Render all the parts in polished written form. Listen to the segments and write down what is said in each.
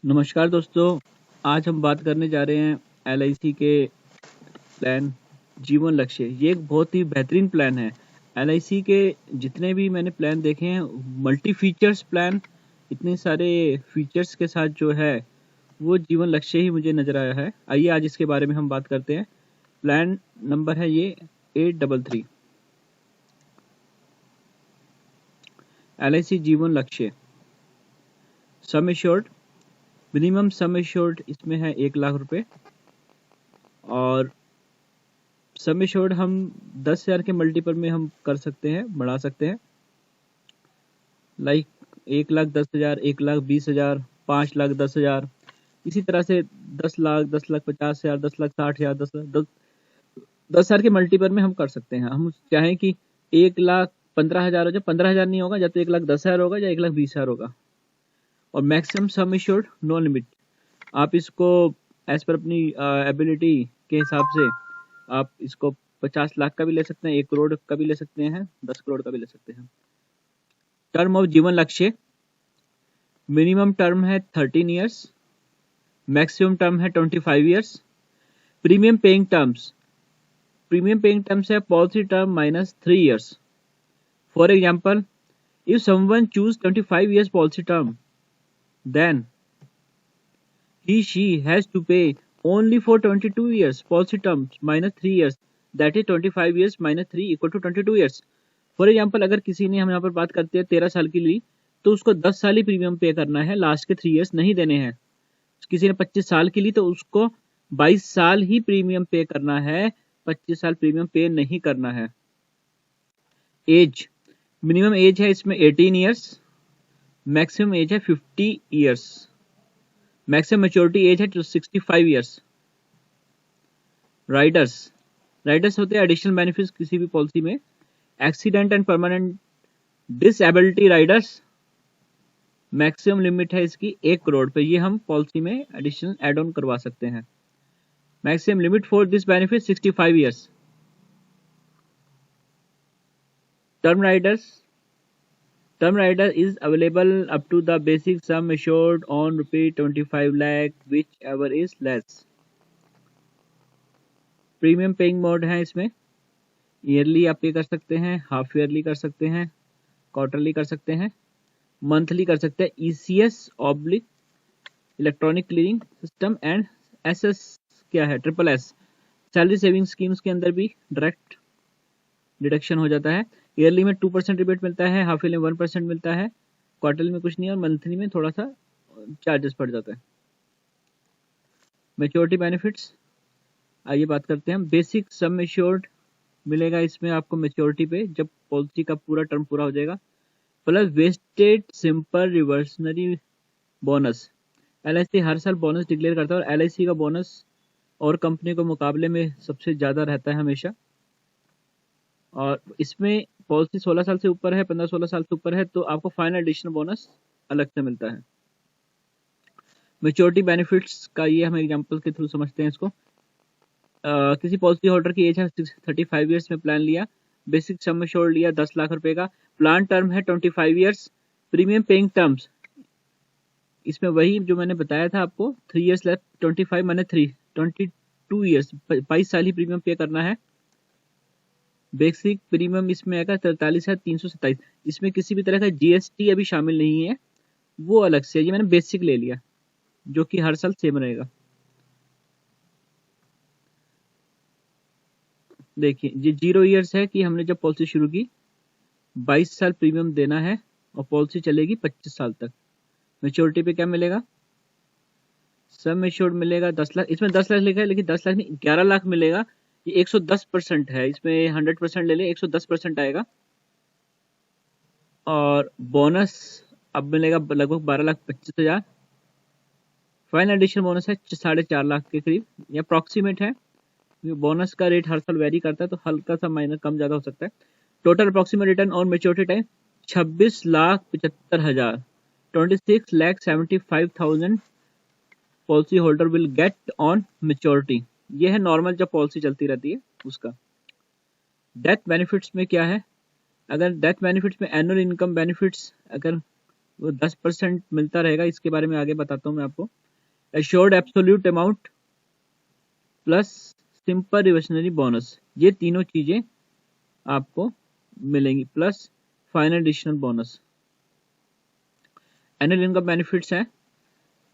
नमस्कार दोस्तों। आज हम बात करने जा रहे हैं एलआईसी के प्लान जीवन लक्ष्य। ये एक बहुत ही बेहतरीन प्लान है। एलआईसी के जितने भी मैंने प्लान देखे हैं, मल्टी फीचर्स प्लान, इतने सारे फीचर्स के साथ जो है वो जीवन लक्ष्य ही मुझे नजर आया है। आइए आज इसके बारे में हम बात करते हैं। प्लान नंबर है ये 833 एलआईसी जीवन लक्ष्य। Sum assured, minimum sum assured इसमें है 1,00,000 रुपए और सम एश्योर्ड हम 10,000 के मल्टीपल में हम कर सकते हैं, बढ़ा सकते हैं। लाइक 1,10,000, 1,20,000, 5,10,000, इसी तरह से 10,00,000, 10,50,000, 10,60,000, 10,000 के मल्टीपल में हम कर सकते हैं। हम चाहें कि 1,15,000 हो जाए, 15,000 नहीं होगा, या तो 1,10,000 होगा या 1,20,000 होगा। और maximum sum assured no limit. आप इसको एज पर अपनी एबिलिटी के हिसाब से आप इसको 50 लाख का भी ले सकते हैं, 1 करोड़ का भी ले सकते हैं, 10 करोड़ का भी ले सकते हैं। टर्म ऑफ जीवन लक्ष्य, मिनिमम टर्म है 13 ईयर्स, मैक्सिमम टर्म है 25 years. Premium paying terms, premium paying terms है policy term minus 3 years. For example, if someone choose 25 years policy term, then he she has to pay only for 22 years policy terms minus 3 years, that is 25 years minus 3 equal to 22 years. For example, अगर किसी ने, हम यहाँ पर बात करते हैं 13 साल की ली, तो उसको 10 साल ही प्रीमियम पे करना है, लास्ट के 3 इयर्स नहीं देने हैं। किसी ने 25 साल की ली तो उसको 22 साल ही प्रीमियम पे करना है, 25 साल प्रीमियम पे नहीं करना है। एज, मिनिमम एज है इसमें 18 ईयर्स, मैक्सिमम एज है 50 ईयर्स, मैक्सिमम मैच्योरिटी एज है 65 ईयर्स। राइडर्स, राइडर्स होते हैं एडिशनल बेनिफिट्स किसी भी पॉलिसी में। Accident and permanent disability Riders, maximum limit है इसकी 1 करोड़ पे, ये हम पॉलिसी में एडिशनल एड ऑन करवा सकते हैं। Maximum limit for this benefit 65 years. Term Riders, term rider is available up to the basic sum assured on ₹25 lakh, whichever is less. Premium paying mode है इसमें, ईयरली आप पे कर सकते हैं, हाफ ईयरली कर सकते हैं, क्वार्टरली कर सकते हैं, मंथली कर सकते हैं। ECS oblique electronic clearing system and SS क्या है, triple S salary saving schemes के अंदर भी डायरेक्ट डिडक्शन हो जाता है। ईयरली में 2% रिबेट मिलता है, हाफ ईयरली में 1% मिलता है, क्वार्टरली में कुछ नहीं, और मंथली में थोड़ा सा चार्जेस पड़ जाता है। मैच्योरिटी बेनिफिट्स, आइए बात करते हैं। बेसिक सम एश्योर्ड मिलेगा इसमें आपको मैच्योरिटी पे, जब पॉलिसी का पूरा टर्म पूरा हो जाएगा, plus vested simple reversionary bonus. LIC हर साल बोनस डिक्लेयर करता है और एलआईसी का बोनस और कंपनी के मुकाबले में सबसे ज्यादा रहता है हमेशा। और इसमें पॉलिसी 16 साल से ऊपर है, 15-16 साल से ऊपर है, तो आपको फाइनल एडिशनल बोनस अलग से मिलता है। मैच्योरिटी बेनिफिट्स का ये हम एग्जांपल के थ्रू समझते हैं इसको। किसी पॉलिसी होल्डर की एज है 35 ईयर्स में प्लान लिया, बेसिक सम एश्योर्ड लिया 10 लाख रुपए का, प्लान टर्म है 25 ईयर्स, प्रीमियम पेइंग टर्म्स इसमें वही जो मैंने बताया था आपको, 3 ईयर्स लेफ्ट, 25 माइनस 3, 22 ईयर्स, 22 साल ही प्रीमियम पे करना है। बेसिक प्रीमियम इसमें आएगा 43,327। इसमें किसी भी तरह का जीएसटी अभी शामिल नहीं है, वो अलग से, ये मैंने बेसिक ले लिया जो कि हर साल सेम रहेगा। देखिए, ये 0 ईयर्स है कि हमने जब पॉलिसी शुरू की 22 साल प्रीमियम देना है और पॉलिसी चलेगी 25 साल तक। मैच्योरिटी पे क्या मिलेगा, सम एश्योर्ड मिलेगा 10 लाख, इसमें 10 लाख लिखा है लेकिन 10 लाख नहीं 11 लाख मिलेगा। ये 110% है, इसमें 100% ले ले 110% आएगा। और बोनस अब मिलेगा लगभग 12,25,000। फाइनल एडिशन बोनस है 4.5 लाख के करीब, या अप्रॉक्सीमेट है, बोनस का रेट हर साल वेरी करता है तो हल्का सा माइनर कम ज्यादा हो सकता है। Total approximate return on maturity time 26,75,000, 26,75,000 policy holder will get on maturity. ये है नॉर्मल जब पॉलिसी चलती रहती है उसका। डेथ बेनिफिट्स में क्या है, अगर डेथ बेनिफिट्स में एनुअल इनकम बेनिफिट्स अगर वो 10% मिलता रहेगा, इसके बारे में आगे बताता हूँ मैं आपको। Assured absolute amount plus simple reversionary bonus, ये तीनों चीजें आपको मिलेंगी, plus final additional bonus. Annual income benefits है,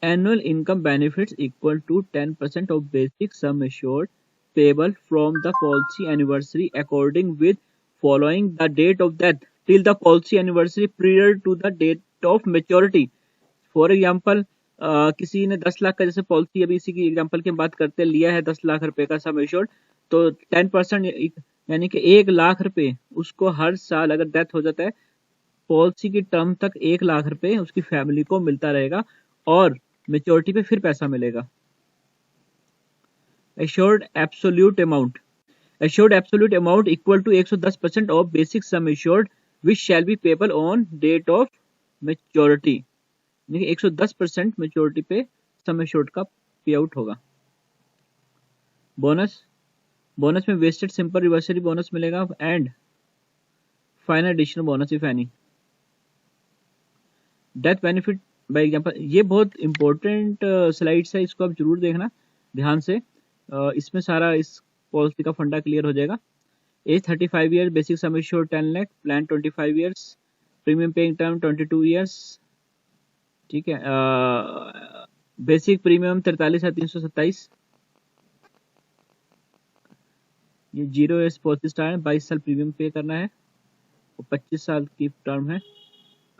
annual income benefits equal to 10% of basic sum assured payable from the policy anniversary according with following the date of death till the policy anniversary prior to the date of maturity. For example किसी ने 10 लाख का, जैसे policy अभी इसी की example की बात करते हैं, लिया है 10 लाख रुपए का सम एश्योर्ड, तो 10% यानी कि 1 लाख रुपए उसको हर साल अगर डेथ हो जाता है पॉलिसी की टर्म तक 1 लाख रुपए उसकी फैमिली को मिलता रहेगा और मेच्योरिटी पे फिर पैसा मिलेगा। Assured absolute amount, assured absolute amount equal to 110% of basic sum assured which shall be payable on date of maturity, यानी 110% मेच्योरिटी पे सम एश्योर्ड का पे आउट होगा। बोनस, बोनस में वेस्टेड सिंपल रिवर्सरी बोनस मिलेगा and final additional bonus if any. Death benefit by example, ये बहुत important slides है, इसको आप जरूर देखना ध्यान से, इसमें सारा इस पॉलिसी का फंडा क्लियर हो जाएगा। Age 35 year, basic sum assured 10 lakh, plan 25 years, premium paying term 22 years, ठीक है। बेसिक प्रीमियम 43,327, ये 0 ईयर्स पॉलिसी स्टार है, 22 साल प्रीमियम पे करना है और 25 साल की टर्म है।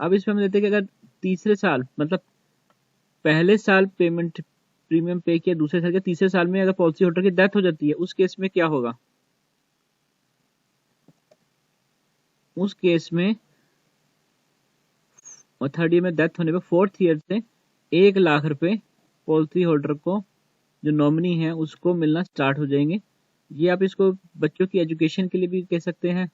अब इसमें हम देते हैं कि अगर तीसरे साल, मतलब पहले साल पेमेंट प्रीमियम पे किया, दूसरे साल के तीसरे साल में अगर पॉलिसी होल्डर की डेथ हो जाती है, उस केस में क्या होगा? उस केस में और थर्ड ईयर में डेथ होने पे फोर्थ ईयर से 1 लाख रुपए पॉलिसी होल्डर को, जो नॉमिनी है, उसको मिलना स्टार्ट हो जाएंगे। ये आप इसको बच्चों की एजुकेशन के लिए भी कह सकते हैं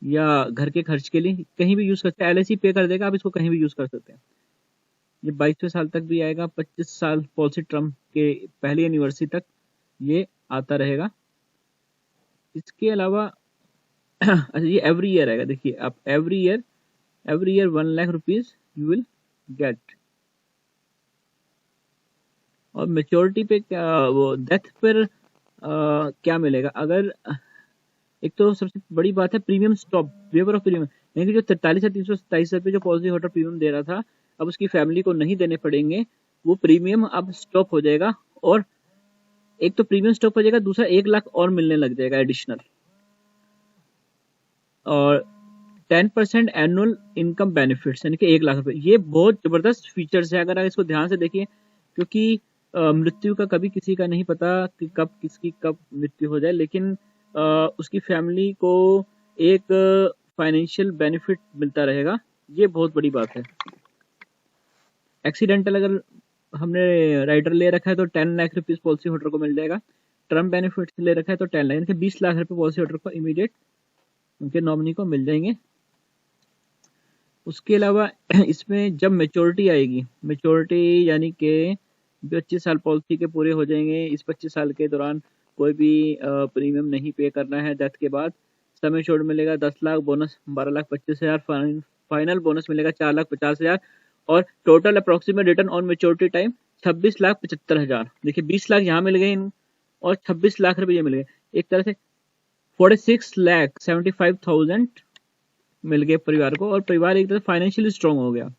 या घर के खर्च के लिए, कहीं भी यूज कर सकते हैं। LIC पे कर देगा, आप इसको कहीं भी यूज कर सकते हैं। ये 22वें साल तक भी आएगा, 25 साल पॉलिसी टर्म के पहली एनिवर्सरी तक ये आता रहेगा। इसके अलावा अच्छा, ये एवरी ईयर आएगा। देखिए आप every year 1 lakh rupees you will get. और मेच्योरिटी पे क्या, वो डेथ पर क्या मिलेगा? अगर एक तो सबसे बड़ी बात है premium stop, waiver of premium, यानी कि जो 43,327 रुपये जो पॉलिसी होल्डर प्रीमियम दे रहा था, अब उसकी फैमिली को नहीं देने पड़ेंगे, वो प्रीमियम अब स्टॉप हो जाएगा। और एक तो प्रीमियम स्टॉप हो जाएगा, दूसरा 1 लाख और मिलने लग जाएगा एडिशनल। और 10% एनुअल इनकम बेनिफिट्स, यानी कि 1 लाख रुपए, ये बहुत जबरदस्त फीचर्स है अगर आप इसको ध्यान से देखिए, क्योंकि मृत्यु का कभी किसी का नहीं पता कि कब किसकी कब मृत्यु हो जाए, लेकिन उसकी फैमिली को एक फाइनेंशियल बेनिफिट मिलता रहेगा, ये बहुत बड़ी बात है। एक्सीडेंटल अगर हमने राइडर ले रखा है तो 10 लाख रुपीज पॉलिसी होल्डर को मिल जाएगा। टर्म बेनिफिट ले रखा है तो 10 लाख, यानी कि 20 लाख रुपए पॉलिसी होल्डर को इमीडिएट उनके नॉमिनी को मिल जाएंगे। उसके अलावा इसमें जब मेच्योरिटी आएगी, मेच्योरिटी यानी कि 25 साल पॉलिसी के पूरे हो जाएंगे, इस 25 साल के दौरान कोई भी प्रीमियम नहीं पे करना है डेथ के बाद, सम एश्योर्ड मिलेगा 10 लाख, बोनस 12,25,000, फाइनल बोनस मिलेगा 4,50,000 और total approximate return on maturity time 26,75,000। देखिए 20 लाख यहाँ मिल गए और 26 लाख रुपए ये मिल गए, एक तरह से 46,75,000 मिल गए परिवार को, और परिवार एक तरह फाइनेंशियली स्ट्रांग हो गया।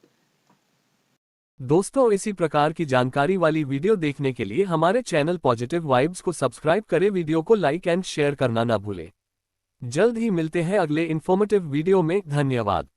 दोस्तों, इसी प्रकार की जानकारी वाली वीडियो देखने के लिए हमारे चैनल पॉजिटिव वाइब्स को सब्सक्राइब करें, वीडियो को लाइक एंड शेयर करना ना भूलें। जल्द ही मिलते हैं अगले इन्फॉर्मेटिव वीडियो में। धन्यवाद।